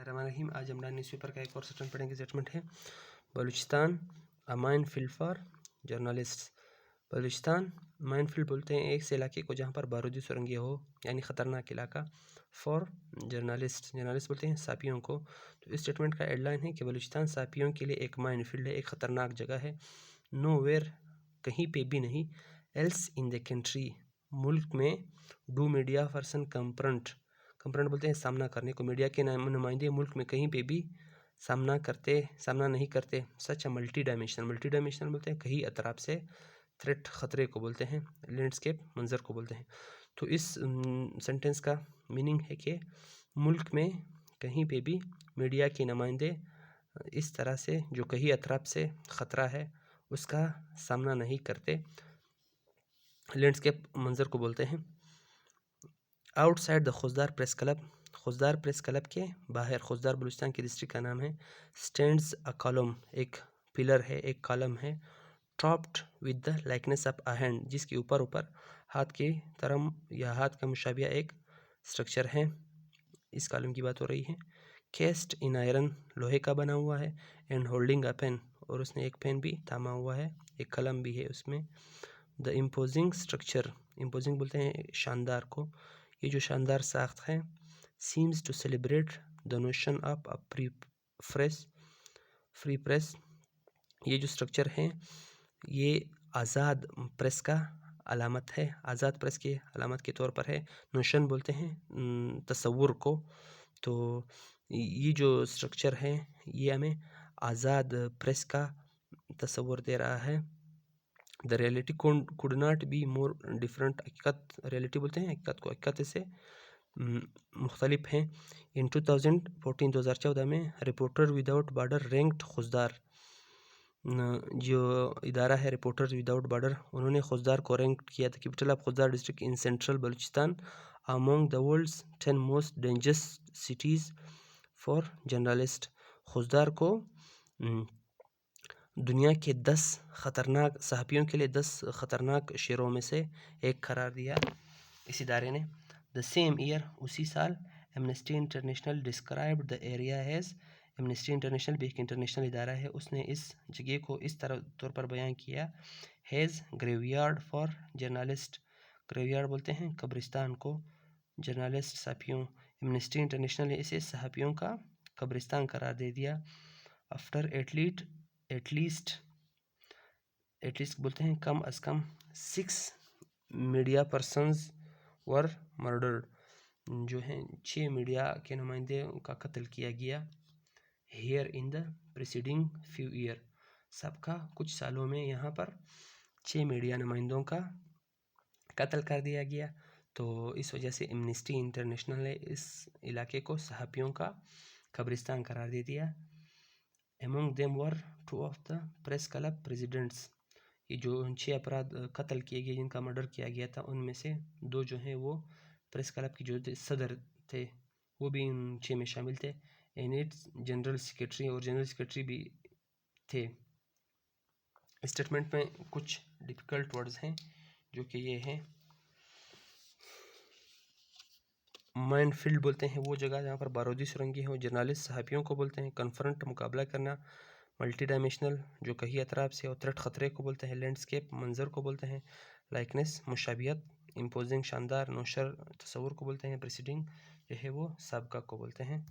रहीम। आज हम न्यूज़पेपर का एक और स्टेटमेंट पढ़ेंगे। स्टेटमेंट है Balochistan a minefield for journalist. Balochistan minefield बोलते हैं एक से इलाके को जहाँ पर बारूदी सुरंगियाँ हो, यानी ख़तरनाक इलाका। फॉर जर्नलिस्ट, जर्नलिस्ट बोलते हैं सापियों को। तो इस स्टेटमेंट का हेडलाइन है कि बलूचिस्तान सापियों के लिए एक माइनफील्ड है, एक ख़तरनाक जगह है। नो वेयर, कहीं पे भी नहीं। एल्स इन द कंट्री, मुल्क में। Do media person confront, confront बोलते हैं सामना करने को। मीडिया के नुमाइंदे मुल्क में कहीं पे भी सामना नहीं करते। सच मल्टी डायमेंशनल, मल्टी डायमेंशनल बोलते हैं कहीं अतराफ से। थ्रेट, खतरे को बोलते हैं। लैंडस्केप, मंजर को बोलते हैं। तो इस सेंटेंस का मीनिंग है कि मुल्क में कहीं पे भी मीडिया के नुमाइंदे इस तरह से जो कहीं अतराफ से ख़तरा है उसका सामना नहीं करते। लैंडस्केप, मंजर को बोलते हैं। Outside the Khuzdar press club, Khuzdar press club के बाहर, खुजदार बलूचिस्तान की डिस्ट्रिक्ट का नाम है। स्टैंड्स अ कॉलम, एक पिलर है, एक कॉलम है। Topped with the likeness of a hand, जिसके ऊपर हाथ की तरह या हाथ का मुशाबिया एक स्ट्रक्चर है। इस कॉलम की बात हो रही है। केस्ट इन आयरन, लोहे का बना हुआ है। एंड होल्डिंग अ पेन, और उसने एक पेन भी थामा हुआ है, एक कलम भी है उसमें। द इम्पोजिंग स्ट्रक्चर, इम्पोजिंग बोलते हैं शानदार को। ये जो शानदार साख्त है। Seems to celebrate the notion of a free press, ये जो स्ट्रक्चर है ये आज़ाद प्रेस का अलामत है, आज़ाद प्रेस की अलामत के तौर पर है। नोशन बोलते हैं तसव्वुर को। तो ये जो स्ट्रक्चर है ये हमें आज़ाद प्रेस का तसव्वुर दे रहा है। The reality could not be more different, हकीकत, रियलिटी बोलते हैं हकीकत को, हकीकत से मुख्तलिफ हैं। इन 2014 में reporter without border ranked Khuzdar, जो इदारा है रिपोर्टर्स विदाउट बॉर्डर, उन्होंने खुजदार को रैंक किया था, capital of Khuzdar district in central Balochistan among the world's 10 most dangerous cities for journalist. Khuzdar को दुनिया के 10 ख़तरनाक सहाफ़ियों के लिए 10 ख़तरनाक शहरों में से एक करार दिया इस इदारे ने। द सेम ईयर, उसी साल, Amnesty International described the area as, Amnesty International भी एक इंटरनेशनल इदारा है, उसने इस जगह को इस तौर पर बयान किया has graveyard for journalist. Graveyard बोलते हैं कब्रिस्तान को, जर्नलिस्ट सहाफ़ियों। एमनेस्टी इंटरनेशनल ने इसे सहाफ़ियों का कब्रिस्तान करार दे दिया। आफ्टर एटलीस्ट बोलते हैं कम अज़ कम 6 मीडिया पर्सनस वर मर्डर्ड, जो हैं 6 मीडिया के नुमाइंदे का कत्ल किया गया। Here in the preceding few year, सबका कुछ सालों में यहाँ पर 6 मीडिया नुमाइंदों का कत्ल कर दिया गया। तो इस वजह से एमनेस्टी इंटरनेशनल ने इस इलाके को सहाफ़ियों का कब्रिस्तान करार दे दिया। Among them were 2 of the press club presidents, ये जो 6 अपराध कत्ल किए गए, जिनका मर्डर किया गया था, उनमें से 2 जो हैं वो प्रेस क्लब की जो सदर थे वो भी इन 6 में शामिल थे। एंड इट्स जनरल सेक्रेटरी, और जनरल सेक्रेटरी भी थे। स्टेटमेंट में कुछ डिफ़िकल्ट वर्ड्स हैं जो कि ये हैं। माइनफील्ड बोलते हैं वो जगह जहाँ पर बारूदी सुरंगी हो। जर्नलिस्ट सहाफ़ियों को बोलते हैं। कन्फ्रंट, मुकाबला करना। मल्टी डायमेंशनल, जो कहीं अतराफ से, और थ्रेट, खतरे को बोलते हैं। लैंडस्केप, मंजर को बोलते हैं। लाइकनेस, मुशाबियत। इम्पोजिंग, शानदार। नोशर, तसव्वुर को बोलते हैं। प्रीसीडिंग जो है वो साबका को बोलते हैं।